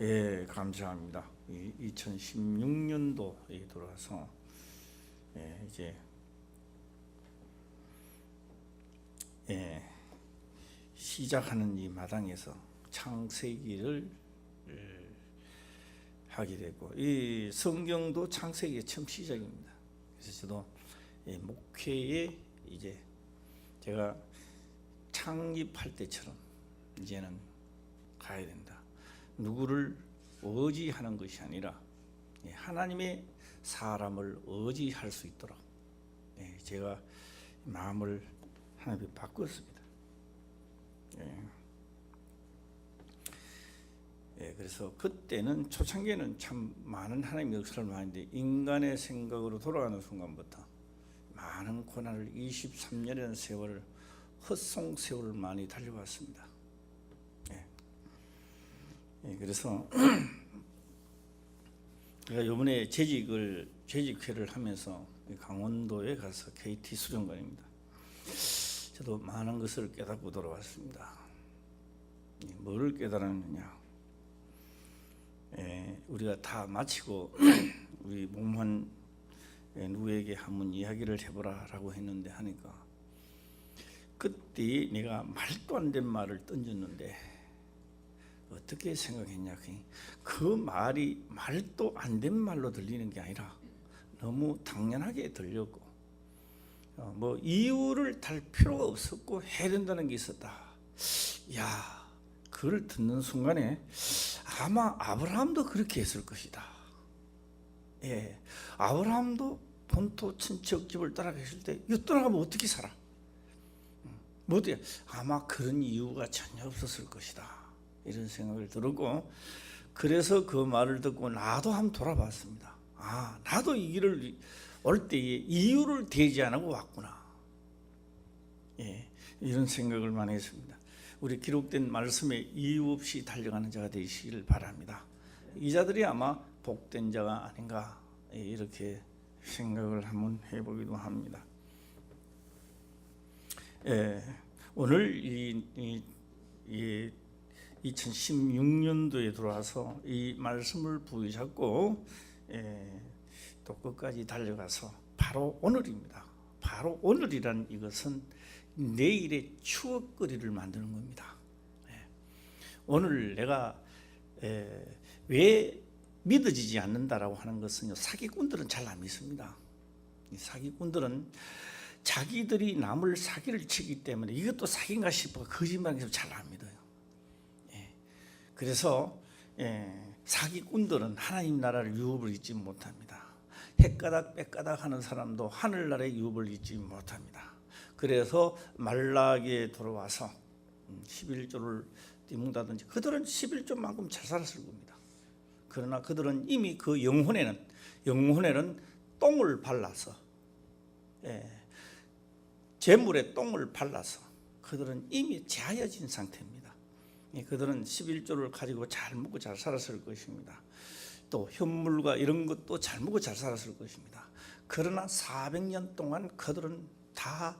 예, 감사합니다. 2016년도에 들어와서 이제 시작하는 이 마당에서 창세기를 하게 되고, 이 성경도 창세기의 처음 시작입니다. 그래서 저도 목회에 이제 제가 창립할 때처럼 이제는 가야 된다. 누구를 의지하는 것이 아니라 하나님의 사람을 의지할 수 있도록 제가 마음을 하나님께 바꿨습니다. 그래서 그때는 초창기에는 참 많은 하나님의 역사를 많이 했는데, 인간의 생각으로 돌아가는 순간부터 많은 고난을 23년이라는 세월을, 헛송 세월을 많이 달려왔습니다. 그래서 제가 이번에 재직회를 하면서 강원도에 가서 KT 수련관입니다. 저도 많은 것을 깨닫고 돌아왔습니다. 뭐를 깨달았느냐? 우리가 다 마치고 우리 몸한 누구에게 한번 이야기를 해보라라고 했는데, 하니까 그때 내가 말도 안 된 말을 던졌는데 어떻게 생각했냐? 그 말이 말도 안 된 말로 들리는 게 아니라 너무 당연하게 들렸고, 뭐 이유를 달 필요가 없었고 해야 된다는 게 있었다. 야, 그걸 듣는 순간에 아마 아브라함도 그렇게 했을 것이다. 아브라함도 본토 친척 집을 떠나갔을 때 이거 떠나가면 어떻게 살아? 뭐 어떻게? 아마 그런 이유가 전혀 없었을 것이다. 이런 생각을 들었고, 그래서 그 말을 듣고 나도 한번 돌아봤습니다. 아, 나도 이 길을 올 때에 이유를 대지 안 하고 왔구나. 이런 생각을 많이 했습니다. 우리 기록된 말씀에 이유 없이 달려가는 자가 되시기를 바랍니다. 이 자들이 아마 복된 자가 아닌가, 이렇게 생각을 한번 해보기도 합니다. 오늘 이 2016년도에 들어와서 이 말씀을 부여잡고 또 끝까지 달려가서 바로 오늘입니다. 바로 오늘이란 이것은 내일의 추억거리를 만드는 겁니다. 오늘 내가 왜 믿어지지 않는다라고 하는 것은요, 사기꾼들은 잘 안 믿습니다. 이 사기꾼들은 자기들이 남을 사기를 치기 때문에 이것도 사기인가 싶어 거짓말해서 잘 안 믿어요. 그래서 사기꾼들은 하나님 나라를 유업을 잊지 못합니다. 헷가닥 빽가닥 하는 사람도 하늘나라의 유업을 잊지 못합니다. 그래서 말라기에 돌아와서 11조를 띠뭉다든지, 그들은 11조만큼 잘 살았을 겁니다. 그러나 그들은 이미 그 영혼에는 똥을 발라서, 재물에 똥을 발라서 그들은 이미 재하여진 상태입니다. 그들은 11조를 가지고 잘 먹고 잘 살았을 것입니다. 또 현물과 이런 것도 잘 먹고 잘 살았을 것입니다. 그러나 400년 동안 그들은 다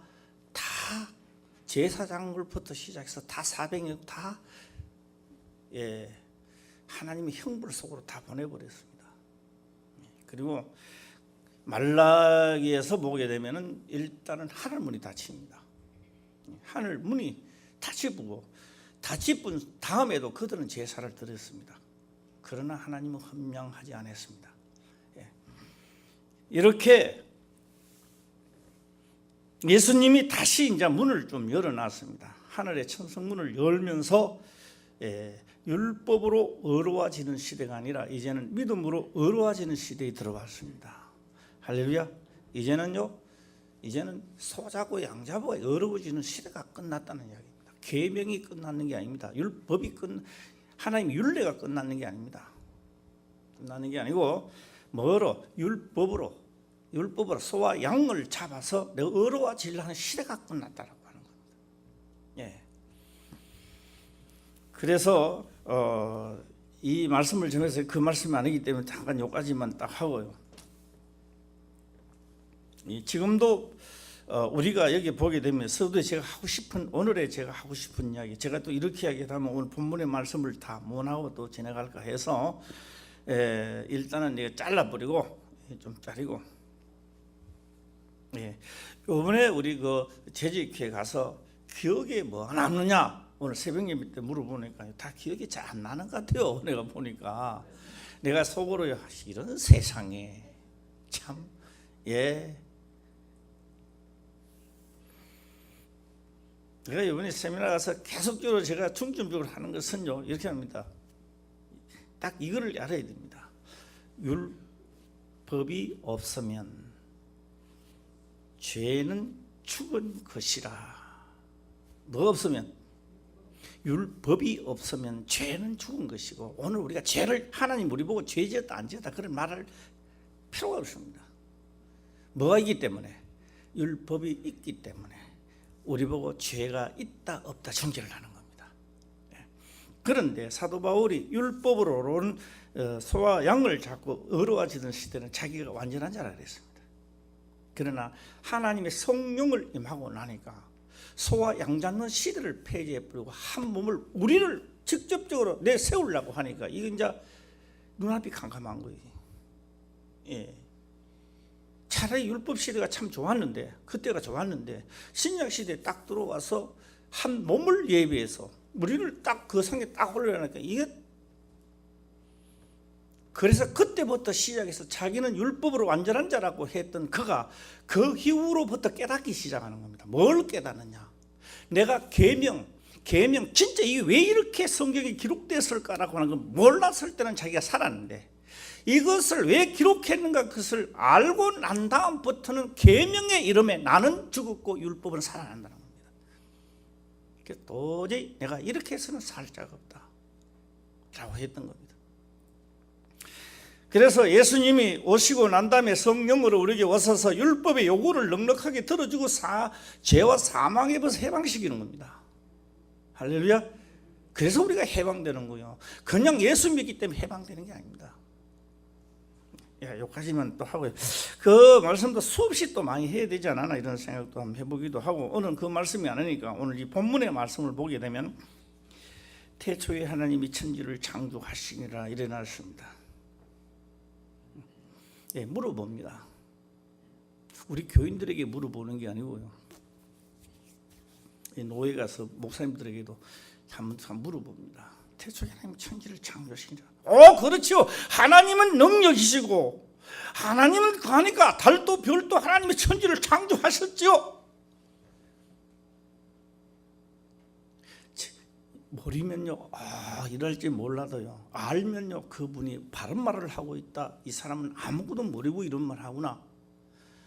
제사장물부터 시작해서 다 400년 다 하나님의 형벌 속으로 다 보내버렸습니다. 그리고 말라기에서 보게 되면은 일단은 하늘 문이 닫힙니다. 하늘 문이 닫히고, 닫힌 다음에도 그들은 제사를 드렸습니다. 그러나 하나님은 헌명하지 않았습니다. 이렇게 예수님이 다시 이제 문을 좀 열어놨습니다. 하늘의 천성문을 열면서 율법으로 의로워지는 시대가 아니라 이제는 믿음으로 의로워지는 시대에 들어갔습니다. 할렐루야. 이제는 소자고 양자고가 의로워지는 시대가 끝났다는 이야기입니다. 계명이 끝나는 게 아닙니다. 율법이 하나님의 율례가 끝나는 게 아닙니다. 끝나는 게 아니고 뭐로? 율법으로 소와 양을 잡아서 내가 의로워지려는 시대가 끝났다라고 하는 겁니다. 그래서 이 말씀을 전해서 그 말씀이 아니기 때문에 잠깐 여기까지만 딱 하고요. 지금도 우리가 여기 보게 되면 서두에 제가 하고 싶은 오늘의 제가 하고 싶은 이야기, 제가 또 이렇게 이야기하면 오늘 본문의 말씀을 다 못하고 또 지나갈까 해서 일단은 내가 잘라버리고 좀 자르고, 이번에 우리 그 재직회 가서 기억에 뭐 남느냐 오늘 새벽 예배 때 물어보니까 다 기억이 잘 안 나는 것 같아요. 내가 보니까 내가 속으로 이런 세상에 참 제가 이번에 세미나 가서 계속적으로 제가 중점적으로 하는 것은요 이렇게 합니다. 딱 이거를 알아야 됩니다. 율법이 없으면 죄는 죽은 것이라. 뭐 없으면? 율법이 없으면 죄는 죽은 것이고, 오늘 우리가 죄를 하나님 우리 보고 죄 지었다 안 지었다 그런 말할 필요가 없습니다. 뭐가 있기 때문에? 율법이 있기 때문에 우리 보고 죄가 있다 없다 정죄를 하는 겁니다. 그런데 사도 바울이 율법으로는 소와 양을 잡고 어려워지던 시대는 자기가 완전한 자라 그랬습니다. 그러나 하나님의 성령을 임하고 나니까 소와 양 잡는 시대를 폐지해버리고 한 몸을 우리를 직접적으로 내세우려고 하니까 이건 이제 눈앞이 캄캄한 거예요. 차라리 율법 시대가 참 좋았는데, 그때가 좋았는데 신약 시대에 딱 들어와서 한 몸을 예비해서 우리를 딱 그 상에 딱 올려놓으니까 이게, 그래서 그때부터 시작해서 자기는 율법으로 완전한 자라고 했던 그가 그 이후로부터 깨닫기 시작하는 겁니다. 뭘 깨닫느냐? 내가 계명 진짜 이게 왜 이렇게 성경에 기록됐을까라고 하는 걸 몰랐을 때는 자기가 살았는데, 이것을 왜 기록했는가 그것을 알고 난 다음부터는 계명의 이름에 나는 죽었고 율법은 살아난다는 겁니다. 도저히 내가 이렇게 해서는 살 자가 없다 라고 했던 겁니다. 그래서 예수님이 오시고 난 다음에 성령으로 우리에게 오셔서 율법의 요구를 넉넉하게 들어주고 죄와 사망에서 해방시키는 겁니다. 할렐루야. 그래서 우리가 해방되는 거예요. 그냥 예수 믿기 때문에 해방되는 게 아닙니다. 여기까지만 또 하고요. 그 말씀도 수없이 또 많이 해야 되지 않나 이런 생각도 한번 해보기도 하고, 오늘 그 말씀이 아니니까 오늘 이 본문의 말씀을 보게 되면 태초에 하나님이 천지를 창조하시니라 일어났습니다. 물어봅니다. 우리 교인들에게 물어보는 게 아니고요, 노예 가서 목사님들에게도 한번 물어봅니다. 태초에 하나님이 천지를 창조하시니라. 그렇죠. 하나님은 능력이시고 하나님은 가니까 달도 별도 하나님이 천지를 창조하셨죠. 모르면요, 이럴지 몰라도요, 알면요, 그분이 바른 말을 하고 있다, 이 사람은 아무것도 모르고 이런 말 하구나,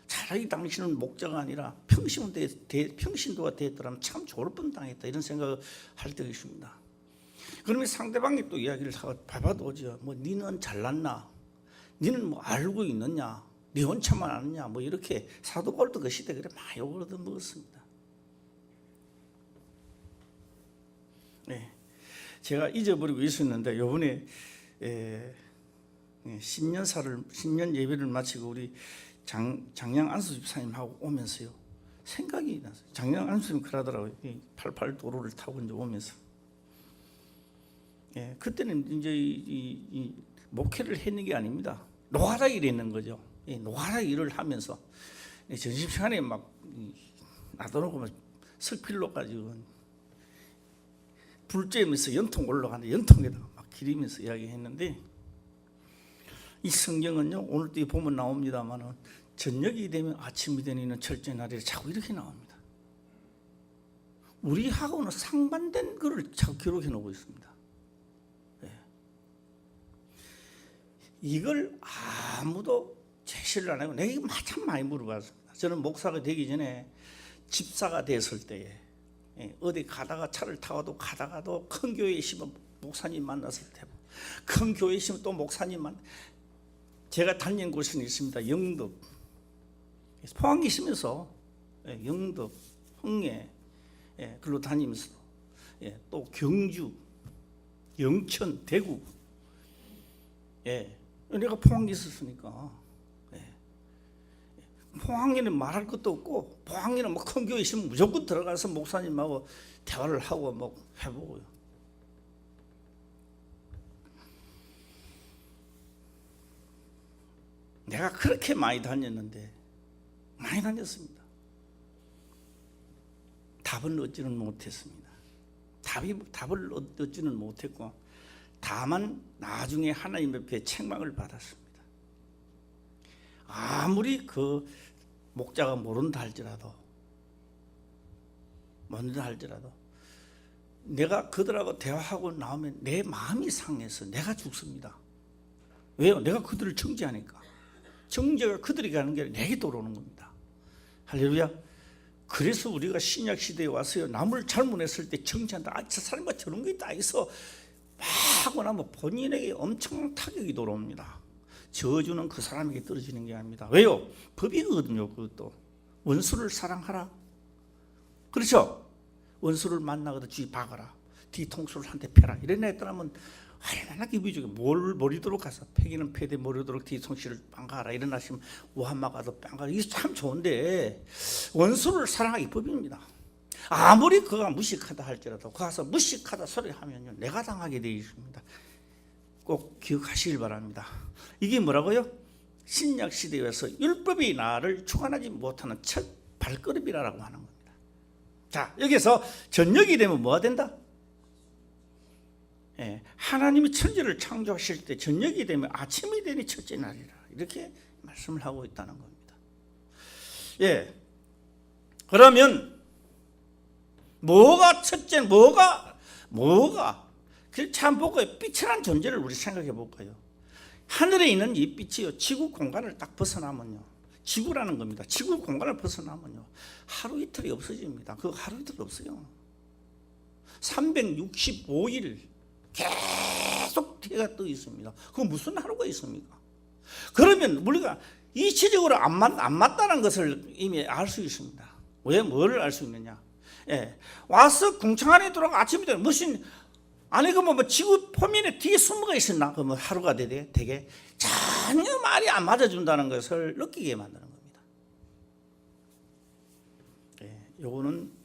차라리 당신은 목자가 아니라 평신도가 되었더라면 참 좋을 뻔당했다, 이런 생각을 할 때가 있습니다. 그러면 상대방이 또 이야기를 봐봐도 오죠. 뭐 니는 잘났나, 니는 뭐 알고 있느냐, 니 혼자만 아느냐, 뭐 이렇게 사도 바울도 그 시대에 그래 많이 욕을 얻어먹었습니다. 제가 잊어버리고 있었는데 요번에 신년 예배를 마치고 우리 장양 안수 집사님하고 오면서요 생각이 났어요. 장양 안수님 그러더라고요. 88 도로를 타고 이제 오면서, 그때는 이제 이 목회를 했는 게 아닙니다. 노가다 일을 했는 거죠. 노가다 일을 하면서 점심시간에 막 놔둬놓고 막 석필로 가지고 불 쬐면서 연통 올라가는데 연통에다가 막 기리면서 이야기했는데, 이 성경은요 오늘도 보면 나옵니다만은 저녁이 되면 아침이 되는 철저히 날에 자꾸 이렇게 나옵니다. 우리하고는 상반된 것을 자꾸 기록해 놓고 있습니다. 이걸 아무도 제시를 안 하고 내가 이거 참 많이 물어봤습니다. 저는 목사가 되기 전에 집사가 됐을 때에 어디 가다가 차를 타고도 가다가도 큰 교회에 있으면 목사님 만났을 때, 큰 교회에 있으면 또 목사님 제가 다닌 곳은 있습니다. 영덕, 포항에 있으면서 영덕, 홍해 글로 다니면서 또 경주, 영천, 대구, 내가 포항에 있었으니까 포항에는 말할 것도 없고, 포항에는 뭐 큰 교회 있으면 무조건 들어가서 목사님하고 대화를 하고 뭐 해보고요. 내가 그렇게 많이 다녔는데, 많이 다녔습니다. 답을 얻지는 못했습니다. 답을 얻지는 못했고, 다만 나중에 하나님 앞에 책망을 받았습니다. 아무리 그 목자가 모른다 할지라도 내가 그들하고 대화하고 나오면 내 마음이 상해서 내가 죽습니다. 왜요? 내가 그들을 정죄하니까. 정죄가 그들이 가는 게 아니라 내게 돌아오는 겁니다. 할렐루야. 그래서 우리가 신약 시대에 와서요, 남을 잘못했을 때 정죄한다. 저 사람과 저런 게 다 있어 막 하고 나면 본인에게 엄청난 타격이 돌아옵니다. 저주는 그 사람에게 떨어지는 게 아닙니다. 왜요? 법이거든요. 그것도 원수를 사랑하라. 그렇죠? 원수를 만나거든 주의 박아라. 뒤통수를 한대 패라. 이런 애 했더라면 얼마나 기분이 좋게 뭘 모리도록 가서 패기는 패대 모리도록 뒤통수를 빵가라. 이런 하시면 우한마가도 빵가라. 이게 참 좋은데, 원수를 사랑하기 법입니다. 아무리 그가 무식하다 할지라도 가서 무식하다 소리하면요, 내가 당하게 되어 있습니다. 꼭 기억하시길 바랍니다. 이게 뭐라고요? 신약 시대에서 율법이 나를 주관하지 못하는 첫 발걸음이라고 하는 겁니다. 자, 여기서 저녁이 되면 뭐가 된다? 예, 하나님이 천지를 창조하실 때 저녁이 되면 아침이 되니 첫째 날이라, 이렇게 말씀을 하고 있다는 겁니다. 예, 그러면 뭐가 첫째, 뭐가 참 볼까요? 빛이라는 존재를 우리 생각해 볼까요? 하늘에 있는 이 빛이요, 지구 공간을 딱 벗어나면요, 지구라는 겁니다. 지구 공간을 벗어나면요, 하루 이틀이 없어집니다. 그 하루 이틀 없어요. 365일 계속 해가 떠 있습니다. 그 무슨 하루가 있습니까? 그러면 우리가 이치적으로 안 맞다는 것을 이미 알 수 있습니다. 왜, 뭐를 알 수 있느냐? 예, 와서 궁창 안에 들어가 아침이 되면 무슨, 아니 그 뭐 지구 표면에 뒤에 숨어가 있었나? 그 뭐 하루가 되게 전혀 말이 안 맞아준다는 것을 느끼게 만드는 겁니다. 예, 요거는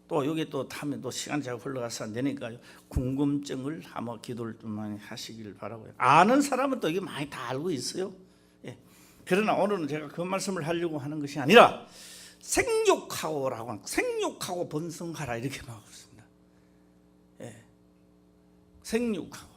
또 여기 또 하면 또 시간 잘 흘러가서 안 되니까요, 궁금증을 한번 기도를 좀 많이 하시길 바라고요. 아는 사람은 또 이게 많이 다 알고 있어요. 예, 그러나 오늘은 제가 그 말씀을 하려고 하는 것이 아니라, 생육하고 번성하라, 이렇게 말하고 있습니다. 예, 생육하고.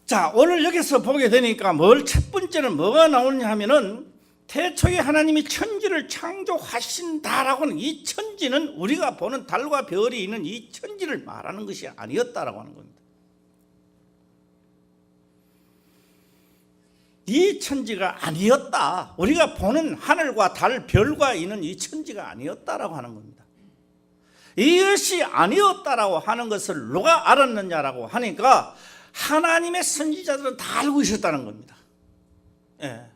자, 오늘 여기서 보게 되니까 첫 번째는 뭐가 나오냐 하면은, 태초에 하나님이 천지를 창조하신다라고 하는 이 천지는 우리가 보는 달과 별이 있는 이 천지를 말하는 것이 아니었다라고 하는 겁니다. 이 천지가 아니었다. 우리가 보는 하늘과 달, 별과 있는 이 천지가 아니었다라고 하는 겁니다. 이것이 아니었다라고 하는 것을 누가 알았느냐라고 하니까, 하나님의 선지자들은 다 알고 있었다는 겁니다. 예.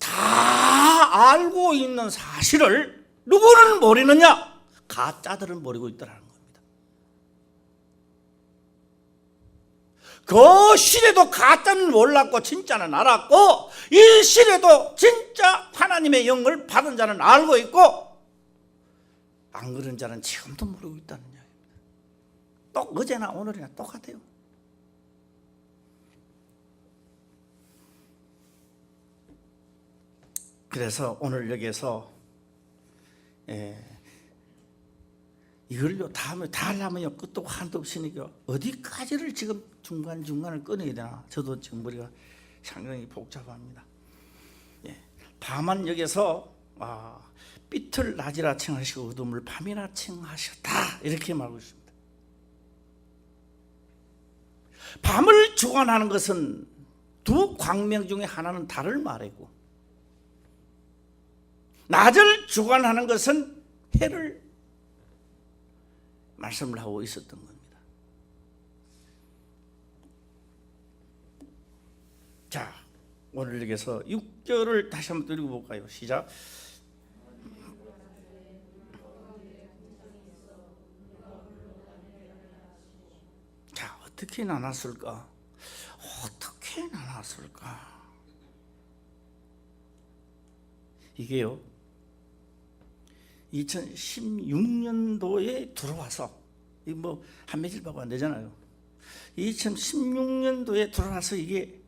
다 알고 있는 사실을 누구는 모르느냐? 가짜들은 모르고 있다는 겁니다. 그 시대도 가짜는 몰랐고 진짜는 알았고, 이 시대도 진짜 하나님의 영을 받은 자는 알고 있고, 안 그런 자는 지금도 모르고 있다는 이야기입니다. 또 어제나 오늘이나 똑같아요. 그래서 오늘 여기에서 이걸요 다 하려면요 끝도 한도 없으니까 어디까지를 지금 중간중간을 꺼내야 되나, 저도 지금 머리가 상당히 복잡합니다. 예, 다만 여기서 빛을 낮이라 칭하시고 어둠을 밤이라 칭하셨다, 이렇게 말하고 있습니다. 밤을 주관하는 것은 두 광명 중에 하나는 달을 말하고, 낮을 주관하는 것은 해를 말씀을 하고 있었던 겁니다. 자, 오늘 여기서 6절을 다시 한번 읽어볼까요? 시작. 자, 어떻게 나눴을까? 이게요 2016년도에 들어와서 뭐 한 며칠 밖에 안 되잖아요. 2016년도에 들어와서 이게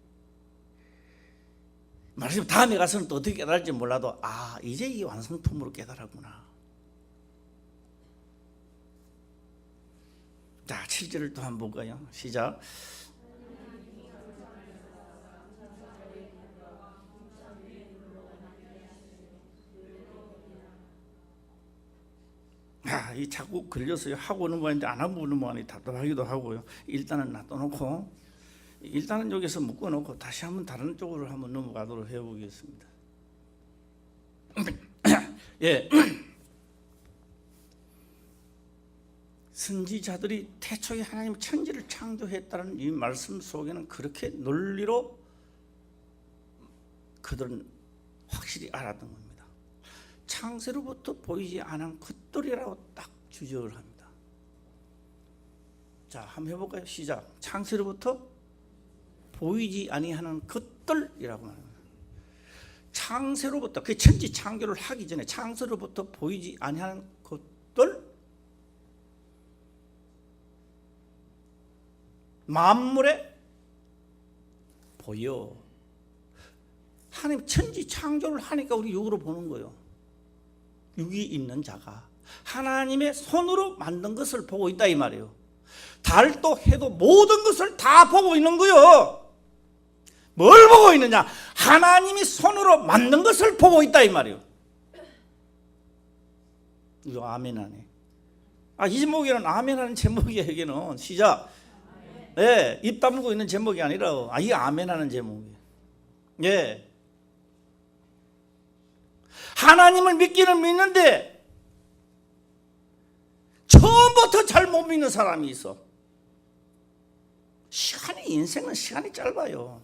말하자면 다음에 가서는 또 어떻게 깨달을지 몰라도 이제 이 완성품으로 깨달았구나. 자 7절을 또 한번 볼까요? 시작. 이 자꾸 걸려서요. 하고는 뭐하는데 안 하고는 뭐하니 답답하기도 하고요. 일단은 놔둬놓고 일단은 여기서 묶어놓고 다시 한번 다른 쪽으로 한번 넘어가도록 해보겠습니다. 예, 선지자들이 태초에 하나님 천지를 창조했다는 이 말씀 속에는 그렇게 논리로 그들은 확실히 알았던 겁니다. 창세로부터 보이지 않은 것들이라고 딱 주적을 합니다. 자, 한번 해볼까요? 시작. 창세로부터 보이지 아니하는 것들이라고 말합니다. 창세로부터 그 천지 창조를 하기 전에 창세로부터 보이지 아니하는 것들, 만물에 보여. 하나님 천지 창조를 하니까 우리 육으로 보는 거예요. 육이 있는 자가 하나님의 손으로 만든 것을 보고 있다 이 말이에요. 달도 해도 모든 것을 다 보고 있는 거예요. 뭘 보고 있느냐? 하나님이 손으로 만든 것을 보고 있다 이 말이에요. 이거 아멘 하네. 이 제목에는 아멘 하는 제목이야. 여기는 시작. 예, 입 다물고 있는 제목이 아니라 이게 아멘 하는 제목이에요. 예. 하나님을 믿기는 믿는데 처음부터 잘 못 믿는 사람이 있어. 인생은 시간이 짧아요.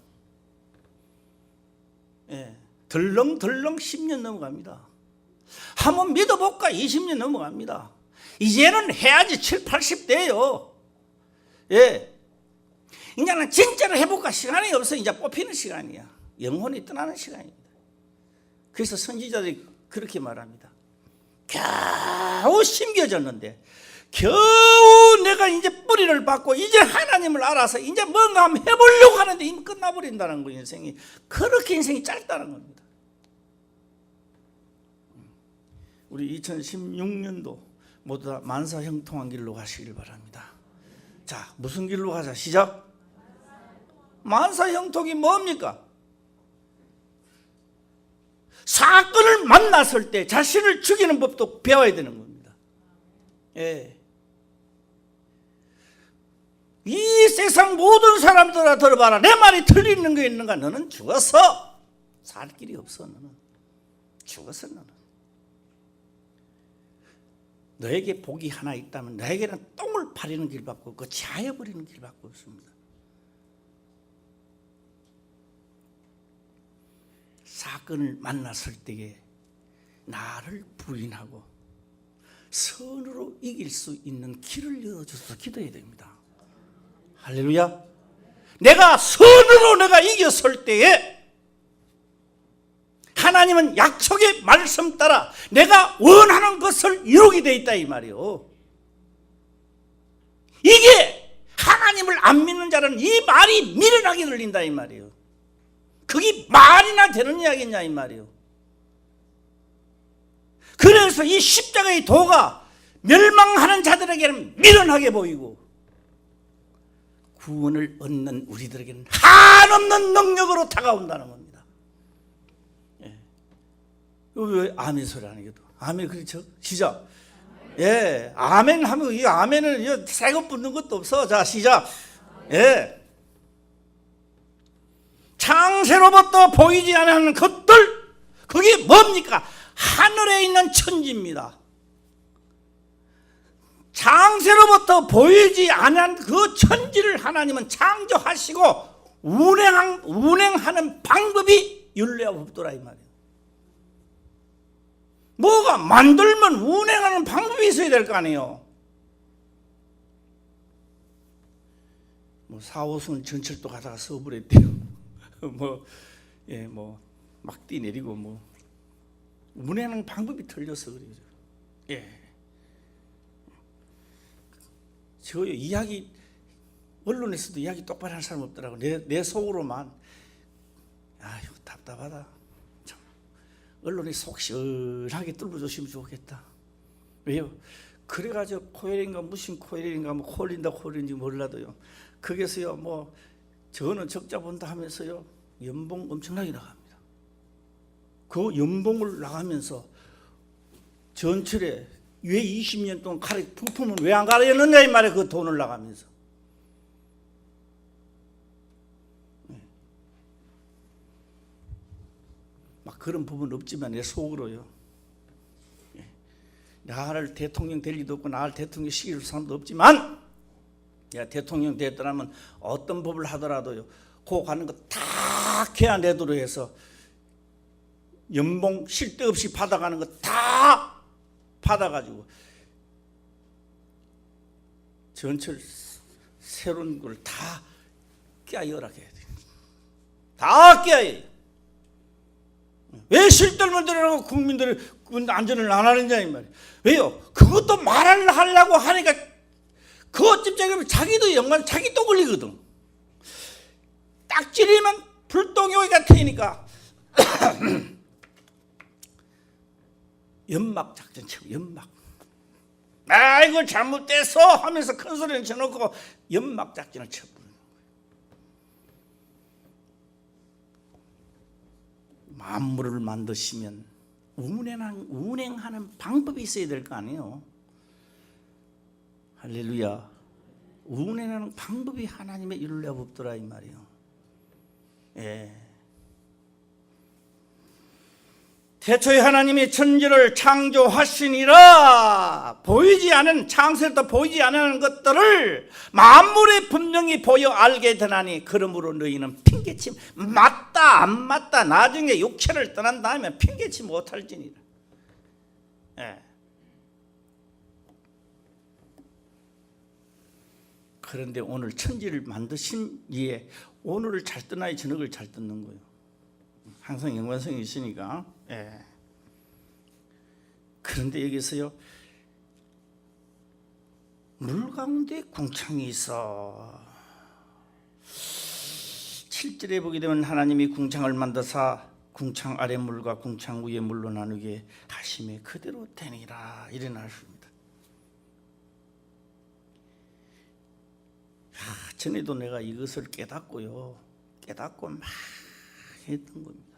예, 덜렁덜렁 10년 넘어갑니다. 한번 믿어볼까 20년 넘어갑니다. 이제는 해야지 7, 80대예요. 예, 이제는 진짜로 해볼까 시간이 없어. 이제 뽑히는 시간이야. 영혼이 떠나는 시간입니다. 그래서 선지자들이 그렇게 말합니다. 겨우 심겨졌는데 겨우 내가 이제 뿌리를 받고 이제 하나님을 알아서 이제 뭔가 한번 해보려고 하는데 이미 끝나버린다는 거예요. 인생이 그렇게 인생이 짧다는 겁니다. 우리 2016년도 모두 다 만사형통한 길로 가시길 바랍니다. 자, 무슨 길로 가자? 시작. 만사형통이 뭡니까? 사건을 만났을 때 자신을 죽이는 법도 배워야 되는 겁니다. 예. 이 세상 모든 사람들아 들어봐라. 내 말이 틀리는 게 있는가? 너는 죽었어. 살 길이 없어. 너는 죽었어. 너는 너에게 복이 하나 있다면 너에게는 똥을 파리는 길밖에 없고 자해버리는 길밖에 없습니다. 사건을 만났을 때에 나를 부인하고 선으로 이길 수 있는 길을 열어줘서 기도해야 됩니다. 할렐루야. 내가 선으로 내가 이겼을 때에 하나님은 약속의 말씀 따라 내가 원하는 것을 이루게 돼 있다 이 말이요. 이게 하나님을 안 믿는 자는 이 말이 미련하게 들린다 이 말이에요. 그게 말이나 되는 이야기냐 이 말이에요. 그래서 이 십자가의 도가 멸망하는 자들에게는 미련하게 보이고 구원을 얻는 우리들에게는 한없는 능력으로 다가온다는 겁니다. 예. 왜 아멘 소리 안 하겠어? 아멘 그렇죠? 시작. 예, 아멘 하면 이 아멘은 새거 붙는 것도 없어. 자, 시작. 예. 창세로부터 보이지 않는 것들, 그게 뭡니까? 하늘에 있는 천지입니다. 창세로부터 보이지 않은 그 천지를 하나님은 창조하시고 운행하는 방법이 율례와 법도라 이 말이에요. 뭐가 만들면 운행하는 방법이 있어야 될 거 아니에요. 뭐 4, 5선 전철도 가다가 서버렸대요. 막 뛰내리고 운행하는 방법이 틀려서 그래요. 예. 저 이야기 언론에서도 이야기 똑바로 하는 사람 없더라고. 내 속으로만 아유 답답하다. 참 언론이 속 시원하게 뚫어줬으면 좋겠다. 왜요? 그래가지고 코엘인가 무슨 코엘인가 뭐 콜린다 콜린지 몰라도요. 거기서요 뭐 저는 적자 본다 하면서요 연봉 엄청나게 나갑니다. 그 연봉을 나가면서 전철에 왜 20년 동안 부품은 왜 안 갈아였느냐 이 말에 그 돈을 나가면서. 막 그런 부분 없지만 내 속으로요. 나를 대통령 될 리도 없고 나를 대통령 시킬 사람도 없지만 내가 대통령 됐더라면 어떤 법을 하더라도요. 그 가는 거 다 개안되도록 해서 연봉 쉴 데 없이 받아가는 거 다 받아가지고 전철 새로운 걸 다 깨어라 해야 돼. 다 깨야. 왜 쉴데없는 데라고 국민들의 안전을 안 하느냐 이 말이에요. 왜요? 그것도 말을 하려고 하니까 그것 집중하면 자기도 연관 자기 또 걸리거든. 딱 찌르면 불똥요기가 트이니까 연막 작전 치고 연막. 아 이거 잘못돼서 하면서 큰 소리는 쳐놓고 연막 작전을 쳐버리는 거예요. 만물을 만드시면 운행하는 방법이 있어야 될 거 아니에요. 할렐루야. 운행하는 방법이 하나님의 율례 법도라 이 말이에요. 예. 태초에 하나님이 천지를 창조하시니라. 보이지 않은 창세부터 보이지 않는 것들을 만물에 분명히 보여 알게 되나니 그러므로 너희는 핑계치 맞다 안 맞다 나중에 육체를 떠난 다음에 핑계치 못할지니라. 예. 그런데 오늘 천지를 만드신 이에 오늘을 잘 떠나야 저녁을 잘 듣는 거예요. 항상 연관성이 있으니까. 예. 그런데 여기서요 물 가운데 궁창이 있어. 7절에 보게 되면 하나님이 궁창을 만드사 궁창 아래 물과 궁창 위에 물로 나누게 하심에 그대로 되니라 이래 나왔습니다. 전에도 내가 이것을 깨닫고 막 했던 겁니다.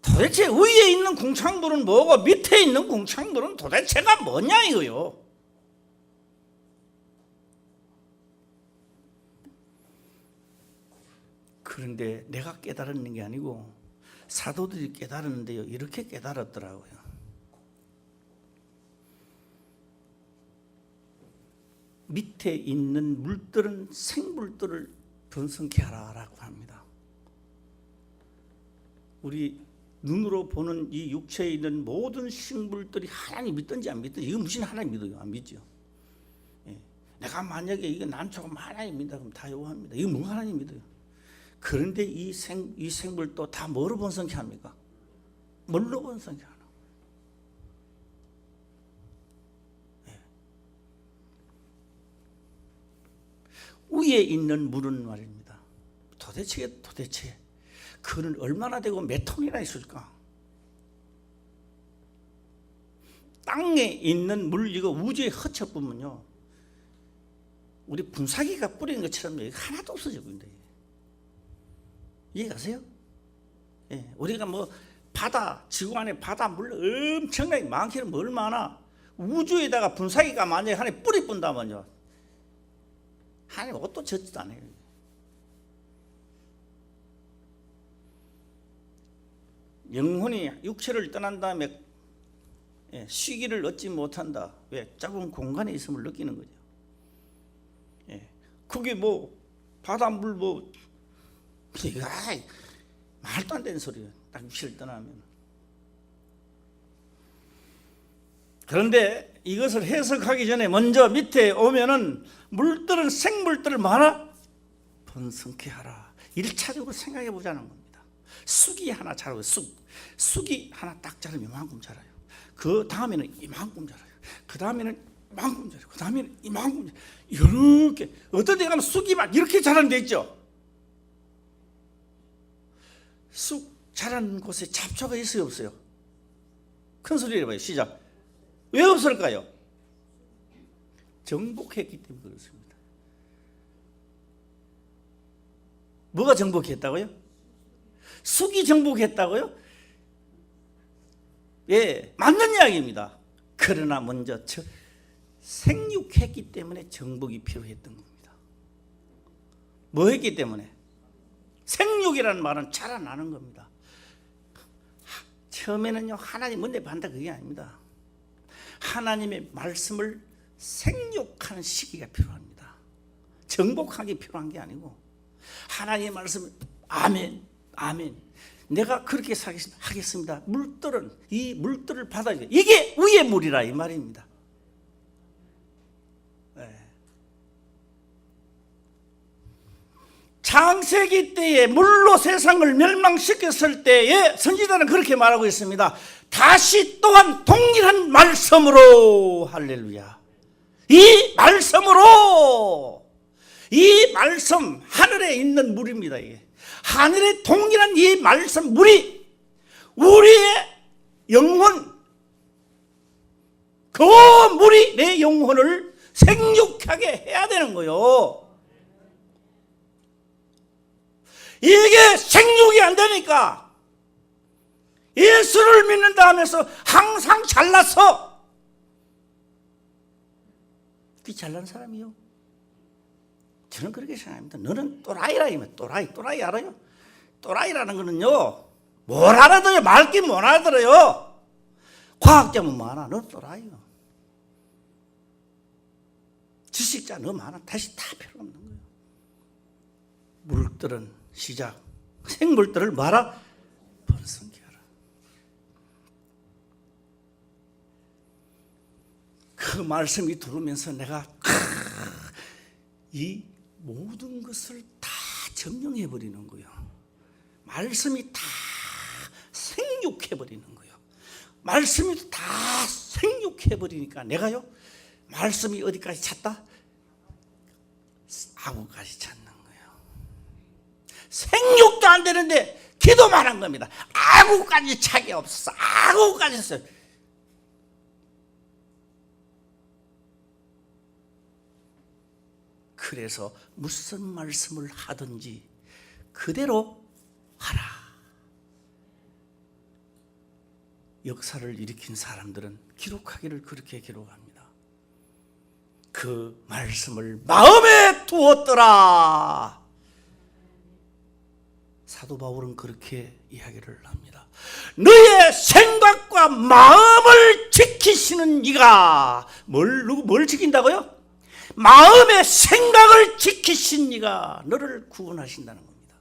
도대체 위에 있는 궁창물은 뭐고 밑에 있는 궁창물은 도대체가 뭐냐 이거요. 그런데 내가 깨달은 게 아니고 사도들이 깨달았는데요. 이렇게 깨달았더라고요. 밑에 있는 물들은 생물들을 번성케 하라라고 합니다. 우리 눈으로 보는 이 육체에 있는 모든 식물들이 하나님 믿든지 안 믿든지 이거 무슨 하나님 믿어요? 안 믿죠. 예. 내가 만약에 이거 난 조금 하나님 믿다 그럼 다 요구합니다. 이거 뭐 하나님 믿어요? 그런데 이 생물도 다 뭐로 번성케 합니까? 뭘로 번성케 하나? 예. 위에 있는 물은 말입니다. 도대체 그는 얼마나 되고 몇 톤이나 있을까? 땅에 있는 물 이거 우주에 흩어보면요 우리 분사기가 뿌리는 것처럼 하나도 없어져 보인다. 이해가세요? 예, 우리가 뭐 바다 지구 안에 바다 물 엄청나게 많기는 얼마나 우주에다가 분사기가 만약에 하나에 뿌리 뿐다면요 하나님 옷도 젖지도 않아요. 영혼이 육체를 떠난 다음에 쉬기를 얻지 못한다. 왜? 작은 공간에 있음을 느끼는 거죠. 그게 뭐 바닷물 뭐 이거 말도 안 되는 소리예요. 딱 육체를 떠나면. 그런데 이것을 해석하기 전에 먼저 밑에 오면은 물들은 생물들을 많아 번성케 하라. 일차적으로 생각해 보자는 겁니다. 쑥이 하나 자라고 쑥이 하나 딱 자라면 이만큼 자라요. 그 다음에는 이만큼 자라요. 그 다음에는 이만큼 자라요. 그 다음에는 이만큼 자라요. 이렇게 어떤 데 가면 쑥이 막 이렇게 자라는 데 있죠. 쑥 자라는 곳에 잡초가 있어요, 없어요? 큰 소리로 해봐요. 시작. 왜 없을까요? 정복했기 때문에 그렇습니다. 뭐가 정복했다고요? 쑥이 정복했다고요? 예, 맞는 이야기입니다. 그러나 먼저 생육했기 때문에 정복이 필요했던 겁니다. 뭐 했기 때문에? 생육이라는 말은 자라나는 겁니다. 처음에는요, 하나님 은혜 받는다 그게 아닙니다. 하나님의 말씀을 생육하는 시기가 필요합니다. 정복하기 필요한 게 아니고 하나님의 말씀을 아멘, 아멘. 내가 그렇게 하겠습니다. 물들은 이 물들을 받아야 돼. 이게 위의 물이라 이 말입니다. 네. 창세기 때에 물로 세상을 멸망시켰을 때에 선지자는 그렇게 말하고 있습니다. 다시 또한 동일한 말씀으로 할렐루야. 이 말씀으로 이 말씀 하늘에 있는 물입니다. 이게 하늘에 동일한 이 말씀 물이 우리의 영혼 그 물이 내 영혼을 생육하게 해야 되는 거예요. 이게 생육이 안 되니까 예수를 믿는다 하면서 항상 잘났어. 그 잘난 사람이요. 저는 그렇게 생각합니다. 너는 또라이라 이면 또라이 알아요? 또라이라는 거는요, 뭘 알아들어요? 말긴 못 알아들어요. 과학자면 많아. 너 또라이요. 지식자 너 많아. 다시 다 필요 없는 거예요. 물들은 시작. 생물들을 말아 번성케 하라. 그 말씀이 들으면서 내가 이 모든 것을 다 점령해 버리는 거예요. 말씀이 다 생육해 버리는 거예요. 말씀이 다 생육해 버리니까 내가요, 말씀이 어디까지 찼다? 아구까지 찼는 거예요. 생육도 안 되는데 기도만 한 겁니다. 아구까지 차게 없었어. 아구까지 했어요. 그래서 무슨 말씀을 하든지 그대로 하라. 역사를 일으킨 사람들은 기록하기를 그렇게 기록합니다. 그 말씀을 마음에 두었더라. 사도 바울은 그렇게 이야기를 합니다. 너의 생각과 마음을 지키시는 이가 뭘 지킨다고요? 마음의 생각을 지키신 이가 너를 구원하신다는 겁니다.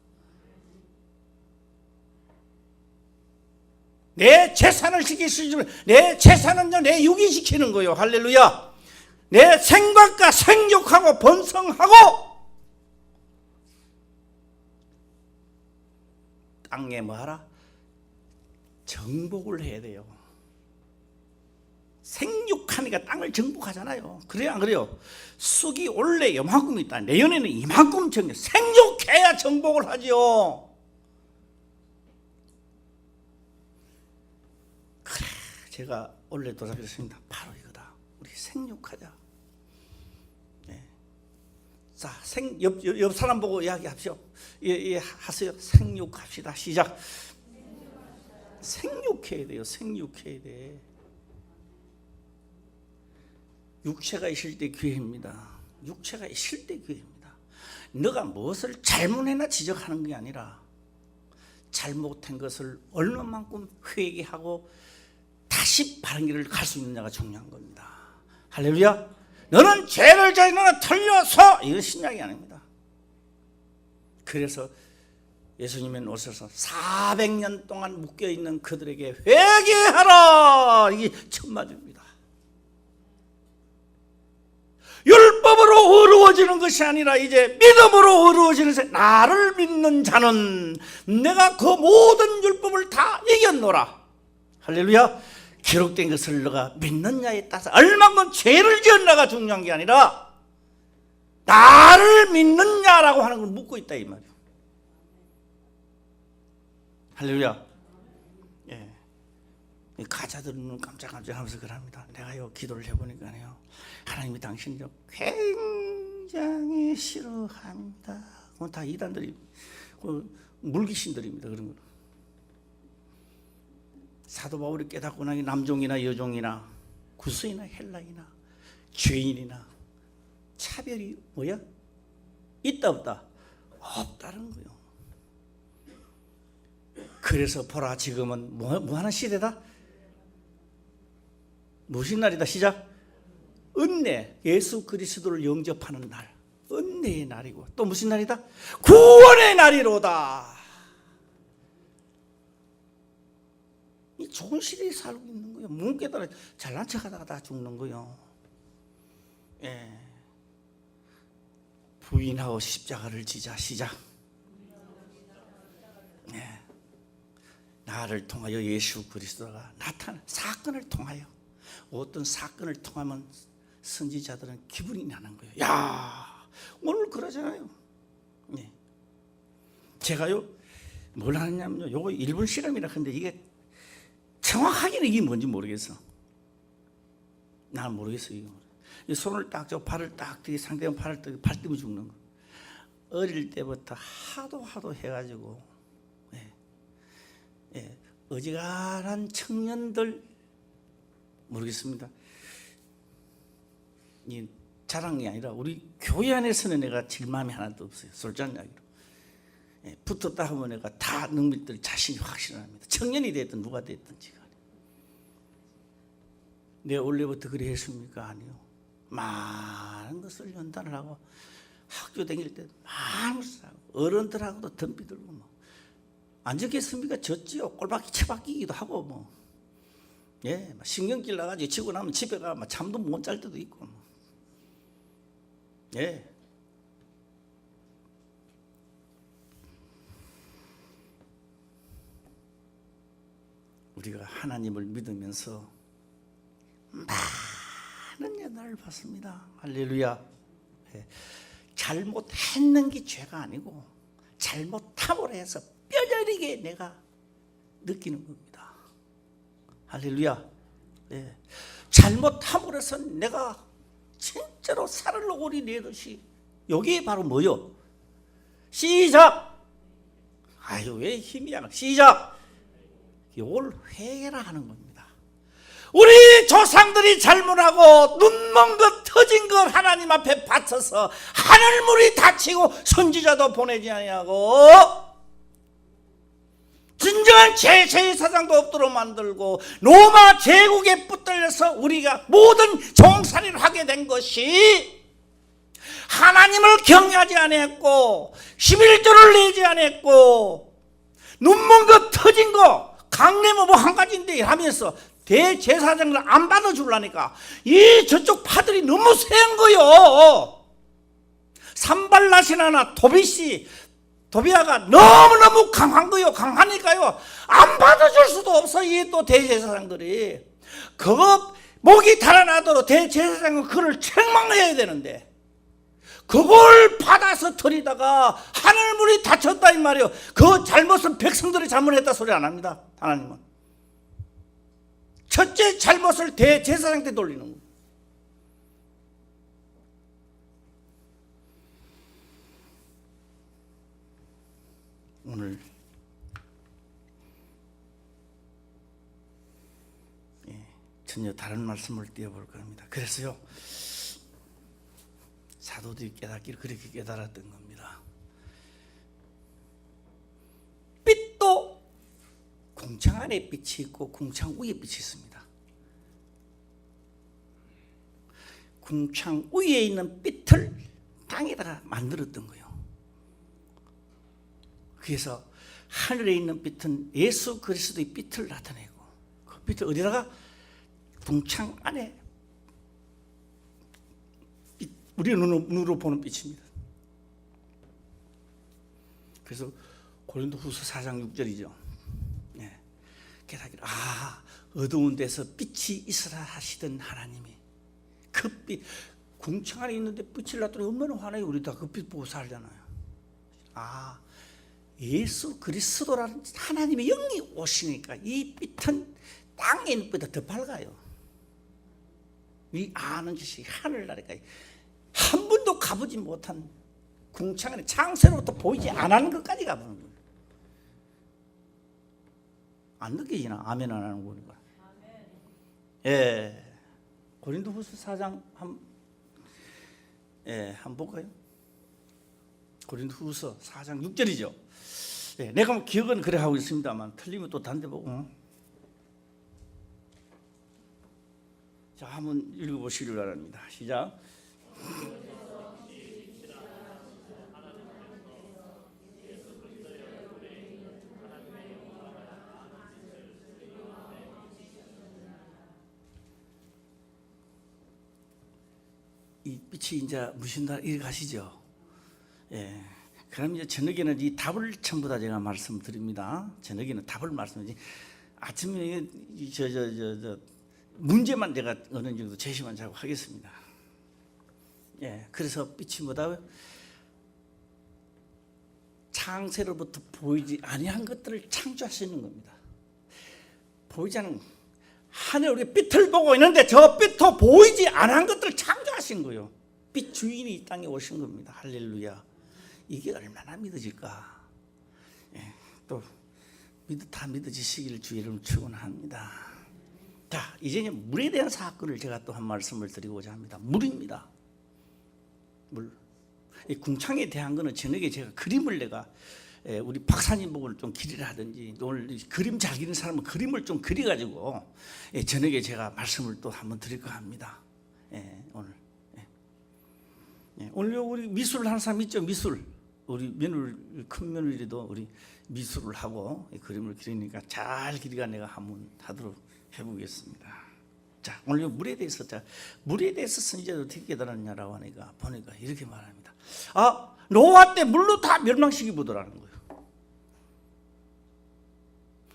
내 재산을 지키시면 내 재산은요 내 육이 지키는 거예요. 할렐루야. 내 생각과 생육하고 번성하고 땅에 뭐하라? 정복을 해야 돼요. 생육하니까 땅을 정복하잖아요. 그래요 안 그래요? 쑥이 원래 요만큼 있다. 내년에는 이만큼 생육해야 정복을 하죠. 그래, 제가 원래 도착했습니다. 바로 이거다. 우리 생육하자. 네. 자, 옆 사람 보고 이야기합시오. 예, 하세요. 생육합시다. 시작. 생육해야 돼요. 생육해야 돼. 육체가 있을 때 기회입니다. 육체가 있을 때 기회입니다. 너가 무엇을 잘못했나 지적하는 게 아니라 잘못한 것을 얼마만큼 회개하고 다시 바른 길을 갈 수 있느냐가 중요한 겁니다. 할렐루야. 너는 죄를 저지르나 틀려서 이건 신약이 아닙니다. 그래서 예수님은 오셔서 400년 동안 묶여있는 그들에게 회개하라. 이게 첫 마디입니다. 율법으로 어려워지는 것이 아니라 이제 믿음으로 어려워지는 새 나를 믿는 자는 내가 그 모든 율법을 다 이겼노라. 할렐루야. 기록된 것을 너가 믿느냐에 따라서 얼만큼 죄를 지었나가 중요한 게 아니라 나를 믿느냐라고 하는 걸 묻고 있다 이 말이에요. 할렐루야. 예. 가자들은 깜짝깜짝하면서 그럽니다. 내가요 기도를 해보니까요, 하나님이 당신을 굉장히 싫어합니다. 그건 다 이단들이, 물귀신들입니다. 그런 거. 사도 바울이 깨닫고 나니 남종이나 여종이나 구스이나 헬라이나 죄인이나 차별이 뭐야? 있다 없다? 없다는 거예요. 그래서 보라, 지금은 뭐 하는 시대다? 무슨 날이다? 시작. 은혜, 예수 그리스도를 영접하는 날, 은혜의 날이고, 또 무슨 날이다? 구원의 날이로다. 이 좋은 시대에 살고 있는 거예요. 문 깨달아 잘난 척하다가 다 죽는 거예요. 예. 부인하고 십자가를 지자. 시작. 예. 나를 통하여 예수 그리스도가 나타난 사건을 통하여, 어떤 사건을 통하면 선지자들은 기분이 나는 거예요. 야, 오늘 그러잖아요. 예. 제가요 뭘 하냐면요, 요거 1분 실험이라. 근데 이게 정확하게는 이게 뭔지 모르겠어. 난 모르겠어요. 이거. 이 손을 딱, 저 발을 딱, 상대방 팔을 딱, 발 뛰면 죽는 거. 어릴 때부터 하도 해가지고, 예, 어지간한 청년들 모르겠습니다. 이 자랑이 아니라 우리 교회 안에서는 내가 질만이 하나도 없어요. 솔직한 이야기로. 예, 붙었다 하면 내가 다 능력들 자신이 확신합니다. 청년이 됐든 누가 됐든지 간에. 내가 원래부터 그래 했습니까? 아니요. 많은 것을 연단을 하고 학교 다닐 때 많은 것을 하고 어른들하고도 덤비 들고 뭐. 안 적겠습니까? 졌지요. 꼴바퀴 쳐박히기도 하고 뭐. 예, 신경질 나가지고 치고 나면 집에 가면 잠도 못 잘 때도 있고 뭐. 예. 우리가 하나님을 믿으면서 많은 연단을 받습니다. 할렐루야. 예. 잘못했는 게 죄가 아니고 잘못함으로 해서 뼈저리게 내가 느끼는 겁니다. 할렐루야. 예. 잘못함으로 해서 내가 진짜로 살을 오리 내듯이, 여기에 바로 뭐요? 시작. 아유, 왜 힘이 안 나? 시작. 이걸 회개라 하는 겁니다. 우리 조상들이 잘못하고 눈먼 것 터진 걸 하나님 앞에 바쳐서 하늘물이 닫히고 선지자도 보내지 아니하고 진정한 제사장도 없도록 만들고 로마 제국에 붙들려서 우리가 모든 종살이를 하게 된 것이, 하나님을 경외하지 않았고 11조를 내지 않았고 눈먼 것 터진 거 강내모 뭐 한 가지인데 하면서 대제사장을 안 받아주려니까 이 저쪽 파들이 너무 센 거요. 산발라시나나 도비아가 너무너무 강한 거요. 강하니까요 안 받아줄 수도 없어. 이 또 대제사장들이 그거 목이 달아나도록 대제사장은 그를 책망해야 되는데, 그걸 받아서 들이다가 하늘물이 닫혔다 이 말이에요. 그 잘못은 백성들이 잘못했다 소리 안 합니다. 하나님은 첫째 잘못을 대제사장한테 돌리는 거예요. 오늘 전혀 다른 말씀을 띄워볼 겁니다. 그래서요 사도들이 깨닫기를 그렇게 깨달았던 겁니다. 빛도 궁창 안에 빛이 있고 궁창 위에 빛이 있습니다. 궁창 위에 있는 빛을 땅에다가 만들었던 거예요. 그래서 하늘에 있는 빛은 예수 그리스도의 빛을 나타내고, 그 빛을 어디다가? 궁창 안에 우리의 눈으로 보는 빛입니다. 그래서 고린도후서 4장 6절이죠. 예. 깨닫기를 어두운 데서 빛이 있으라 하시던 하나님이 그 빛, 궁창 안에 있는데 빛을 놨더니 얼마나 환해요. 우리 다 그 빛 보고 살잖아요. 예수 그리스도라는 하나님의 영이 오시니까 이 빛은 땅에 있는 빛보다 더 밝아요. 이 아는 것이 하늘나라까지 한 번도 가보지 못한 궁창 안에 창세로부터 보이지 않은 것까지 가보는 거예요. 안 느끼지나? 아멘 안 하는 거니까. 예. 고린도후서 4장 한번 볼까요? 고린도후서 4장 6절이죠. 예, 내가 뭐 기억은 그래 하고 있습니다만 틀리면 또 단대 보고. 자, 한번 읽어보시길 바랍니다. 시작. 이 빛이 이제 무신다 이렇게 가시죠. 예. 그럼 이제 저녁에는 이 답을 전부 다 제가 말씀드립니다. 저녁에는 답을 말씀드리지. 아침에 문제만 내가 어느 정도 제시만 자고 하겠습니다. 예. 그래서 빛이 뭐다? 창세로부터 보이지 아니한 것들을 창조하시는 겁니다. 보이지 않은 하늘 우리 빛을 보고 있는데 저 빛도 보이지 않은 것들을 창조하신 거예요. 빛 주인이 이 땅에 오신 겁니다. 할렐루야. 이게 얼마나 믿어질까? 예, 또 다 믿어지시기를 주 이름 축원합니다. 자, 이제 물에 대한 사건을 제가 또 한 말씀을 드리고자 합니다. 물입니다. 물. 이 궁창에 대한 거는 저녁에 제가 그림을 내가 우리 박사님 보고 좀 그리라 하든지 오늘 그림 잘 그리는 사람은 그림을 좀 그려가지고 저녁에 제가 말씀을 또 한번 드릴까 합니다. 오늘 오늘 우리 미술을 하는 사람 있죠? 미술 우리 며느리 큰 며느리도 우리 미술을 하고 그림을 그리니까 잘 그리가 내가 한번 하도록 해보겠습니다. 자, 오늘 물에 대해서 물에 대해서 선지자도 어떻게 깨달았냐라고 하니까 보니까 이렇게 말합니다. 노아 때 물로 다 멸망시키 보더라는 거예요.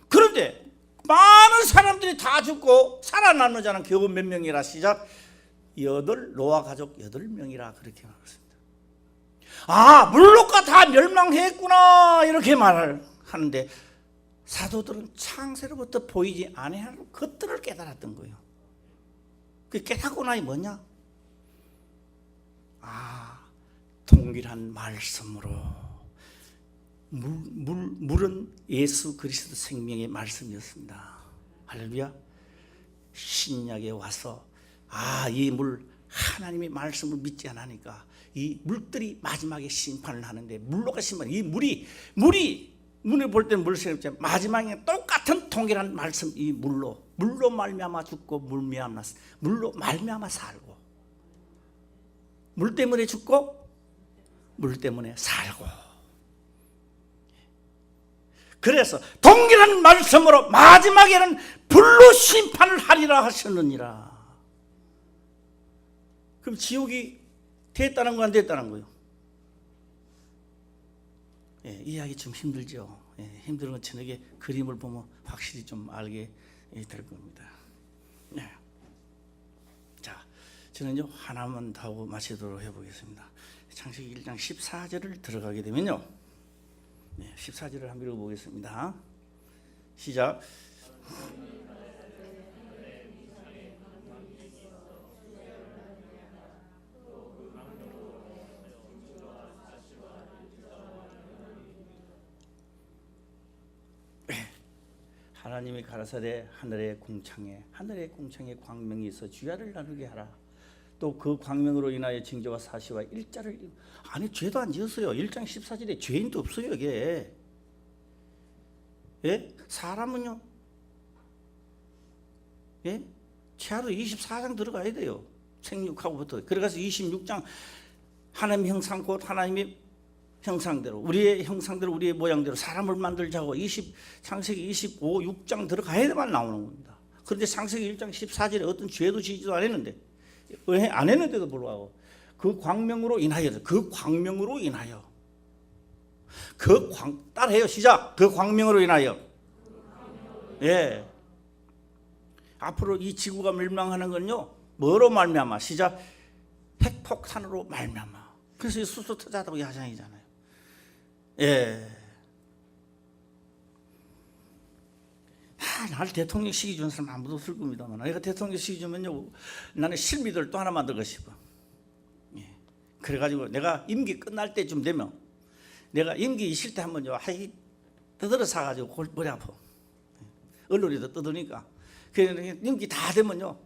그런데 많은 사람들이 다 죽고 살아남는 자는 겨우 몇 명이라 시작. 노아 가족 8명이라 그렇게 말했습니다. 물로가 다 멸망했구나 이렇게 말을 하는데 사도들은 창세로부터 보이지 아니하는 것들을 깨달았던 거예요. 그 깨닫고 나니 뭐냐? 동일한 말씀으로 물은 예수 그리스도 생명의 말씀이었습니다. 할렐루야. 신약에 와서 이 물 하나님의 말씀을 믿지 않으니까 이 물들이 마지막에 심판을 하는데 물로가 심판. 이 물이 눈에 볼 때는 물처럼 마지막에 똑같은 동일한 말씀 이 물로 말미암아 죽고 물로 말미암아 살고 물 때문에 죽고 물 때문에 살고. 그래서 동일한 말씀으로 마지막에는 불로 심판을 하리라 하셨느니라. 그럼 지옥이 됐다는 거 안 됐다는 거예요? 이해하기 좀 힘들죠. 힘든 건 저녁에 그림을 보면 확실히 좀 알게 될 겁니다. 자, 저는요 하나만 더 하고 마치도록 해보겠습니다. 창세기 1장 14절을 들어가게 되면요, 14절을 한번 읽어보겠습니다. 시작. 하나님이 가라사대 하늘의 궁창에 광명이 있어 주야를 나누게 하라. 또 그 광명으로 인하여 징조와 사시와 일자를 죄도 안 지었어요. 1장 14절에 죄인도 없어요. 이게 사람은요 최하로 24장 들어가야 돼요. 생육하고부터. 그래서 26장 하나님 형상 곧 하나님의 형상대로 우리의 형상대로 우리의 모양대로 사람을 만들자고 창세기 25, 6장 들어가야만 나오는 겁니다. 그런데 창세기 1장 14절에 어떤 죄도 지지도 안 했는데 안 했는데도 불구하고 그 광명으로 인하여. 따라해요. 시작. 그 광명으로 인하여. 예. 앞으로 이 지구가 멸망하는 건요, 뭐로 말미암아? 시작. 핵폭탄으로 말미암아. 그래서 수소 터졌다고 야장이잖아요. 예. 나를 대통령 시기 주는 사람 아무도 없을 겁니다만, 내가 대통령 시기 주면요, 나는 실미들 또 하나 만들고 싶어. 예. 그래가지고 내가 임기 끝날 때쯤 되면, 내가 임기 있을 때 한번요, 떠들어 사가지고 머리 아파. 언론에도 떠드니까. 그래서 임기 다 되면요,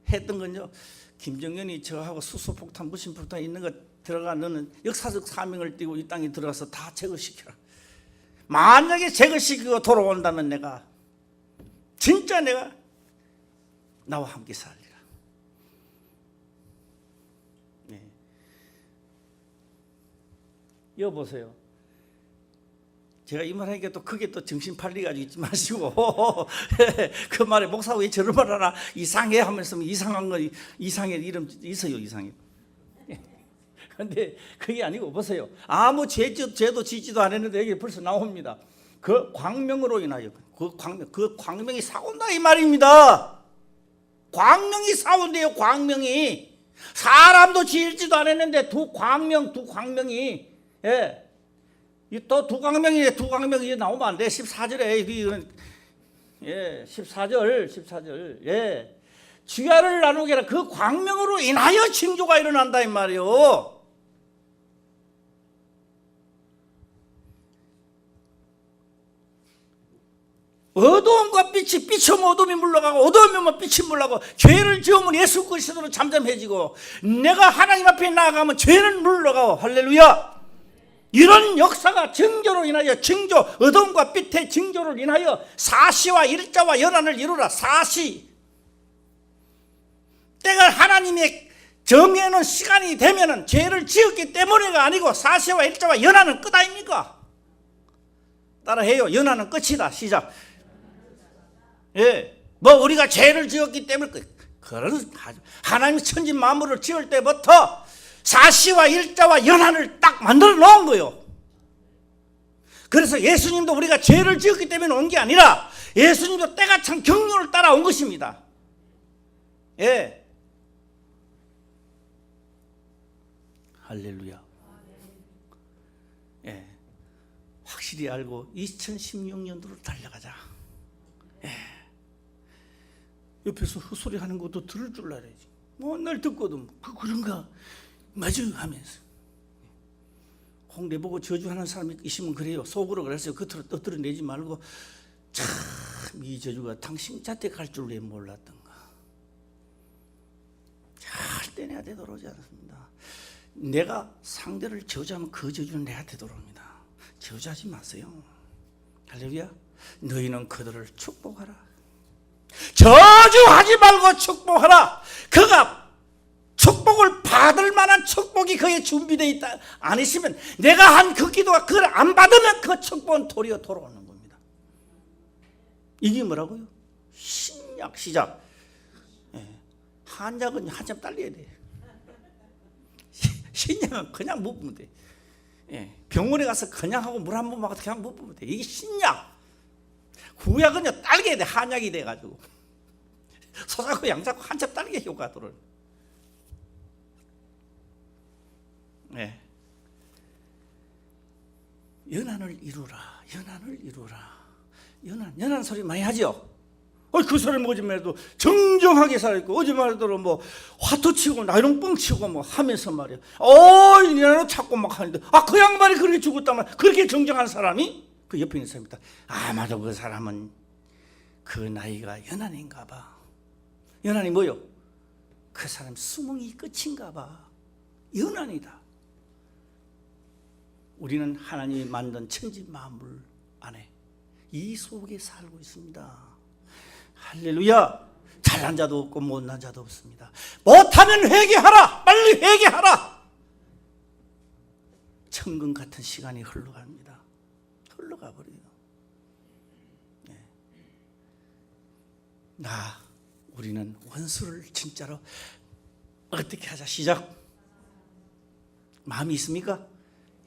했던 건요, 김정연이 저하고 수소폭탄, 무신폭탄 있는 거 들어가, 너는 역사적 사명을 띠고 이 땅에 들어가서 다 제거시켜라. 만약에 제거시키고 돌아온다면 내가 진짜 내가 나와 함께 살리라. 네. 여보세요. 제가 이 말하니까 또 크게 또 정신 팔리가지고 있지 마시고 그 말에 목사 왜 저런 말 하나 이상해 하면서 이상한 거 이상해 이름 있어요. 이상해. 근데 그게 아니고 보세요. 아무 죄도 짓지도 않았는데 여기 벌써 나옵니다. 그 광명으로 인하여 그 광명이 사온다 이 말입니다. 광명이 사온대요. 광명이 사람도 지을지도 않았는데 두 광명이 예. 또 두 광명이 나오면 안 돼. 14절에 예, 14절 예. 주야를 나누게 하라. 그 광명으로 인하여 징조가 일어난다 이 말이요. 어두움과 빛이 비추면 어둠이 물러가고 어두우면 빛이 물러가고 죄를 지으면 예수 그리스도로 잠잠해지고 내가 하나님 앞에 나아가면 죄는 물러가고 할렐루야. 이런 역사가 징조로 인하여 징조 어둠과 빛의 징조를 인하여 사시와 일자와 연한을 이루라. 사시 때가 하나님의 정해놓은 시간이 되면은 죄를 지었기 때문에가 아니고 사시와 일자와 연한은 끝 아닙니까? 따라해요. 연한은 끝이다. 시작. 예, 뭐 우리가 죄를 지었기 때문에 그런 하나님이 천지 만물을 지을 때부터 사시와 일자와 연한을 딱 만들어 놓은 거예요. 그래서 예수님도 우리가 죄를 지었기 때문에 온 게 아니라 예수님도 때가 참 경륜을 따라온 것입니다. 예, 할렐루야. 예, 확실히 알고 2016년도로 달려가자. 예. 옆에서 헛소리 하는 것도 들을 줄 알아야지. 맨날 듣거든. 그런가? 맞아 하면서. 홍대 보고 저주하는 사람이 있으면 그래요. 속으로 그랬어요. 겉으로 떠들어내지 말고 참 이 저주가 당신 자택 갈 줄 왜 몰랐던가. 잘 떼내야 되도록 하지 않습니다. 내가 상대를 저주하면 그 저주는 내한테 들어옵니다. 저주하지 마세요. 할렐루야. 너희는 그들을 축복하라. 저주하지 말고 축복하라. 그가 축복을 받을 만한 축복이 그에 준비되어 있다 아니시면 내가 한 그 기도가 그걸 안 받으면 그 축복은 도리어 돌아오는 겁니다. 이게 뭐라고요? 신약 시작. 예. 한약은 한참 딸려야 돼. 신약은 그냥 못 보면 돼. 예. 병원에 가서 그냥 하고 물 한 번 먹어도 그냥 못 보면 돼. 이게 신약. 구약은요 딸게 돼. 한약이 돼가지고 소자고 양자고 한참 딸게 효과가 들어요. 네. 연한을 이루라. 연한을 이루라. 연한 소리 많이 하죠. 그 소리 뭐지만 해도 정정하게 살아있고 어제 말하더라도 뭐 화투 치고 나이롱뻥 치고 뭐 하면서 말이야. 이래로 찾고 막 하는데 그 양반이 그렇게 죽었다면 그렇게 정정한 사람이 그 옆에 있는 사람이다. 아마도 그 사람은 그 나이가 연한인가 봐. 연한이 뭐요? 그 사람 수명이 끝인가 봐. 연한이다. 우리는 하나님이 만든 천지 만물 안에 이 속에 살고 있습니다. 할렐루야. 잘난 자도 없고 못난 자도 없습니다. 못하면 회개하라. 빨리 회개하라. 천금 같은 시간이 흘러갑니다. 흘러가 버려요. 네. 우리는 원수를 진짜로 어떻게 하자. 시작. 마음이 있습니까?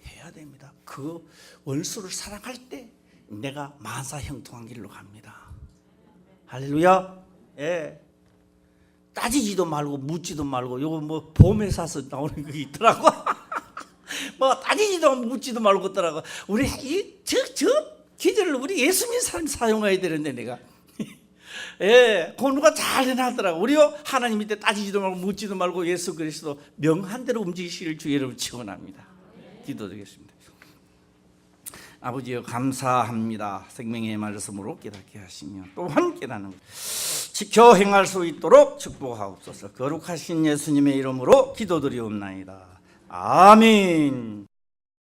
해야 됩니다. 그 원수를 사랑할 때 내가 만사 형통한 길로 갑니다. 할렐루야. 예. 따지지도 말고 묻지도 말고 요거 뭐 보험회사에서 나오는 거 있더라고. 뭐 따지지도 묻지도 말고 있더라고. 우리 저 기절을 우리 예수 믿는 사람이 사용해야 되는데 내가. 예, 공부가 잘 해놨더라고. 우리요 하나님 밑에 따지지도 말고 묻지도 말고 예수 그리스도 명한대로 움직이시길 주 여러분 축원합니다. 기도드리겠습니다. 아버지여 감사합니다. 생명의 말씀으로 깨닫게 하시며 또한 깨닫는 것 지켜 행할 수 있도록 축복하옵소서. 거룩하신 예수님의 이름으로 기도드리옵나이다. 아멘.